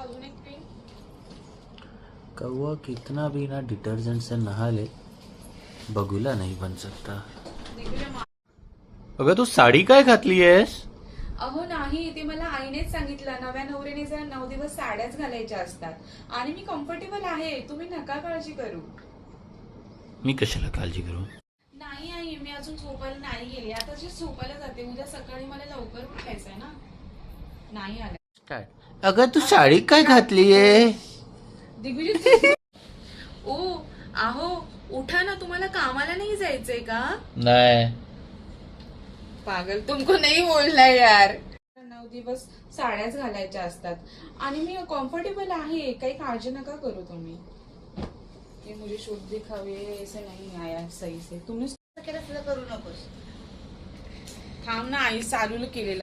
अजून एक क्रीम. कौवा कितना भी ना डिटर्जेंट से नहा ले बगुला नहीं बन सकता. अगं तू साडी काय घातली आहेस? अहो नाही, ते मला आईनेच सांगितलं, नव्या नवरीने जर 9 दिवस साड्याच घालायच्या असतात आणि मी कम्फर्टेबल आहे, तुम्ही नका काळजी करू. मी कशाला काळजी करू? नाही आई, मी अजून झोपायला नाही गेली. आता जे झोपायला जाते, उद्या सकाळी मला लवकर उठायचंय ना. नाही आलं. अगं तू साडी काय घातली आहे? दिग्विजय. ओ आहो, उठा ना, तुम्हाला कामाला नाही जायचंय का? नाही. पागल, तुमको नहीं बोलना यार. 9 दिवस साड्याच घालायच्या असतात आणि मी कम्फर्टेबल आहे, काही काळजी नका करू तुम्ही. ये मुझे शुद्ध दिखावे ऐसे नहीं आया सही से. तुम्ही केलं करू नकोस. थांब ना आई, चालू केलेलं.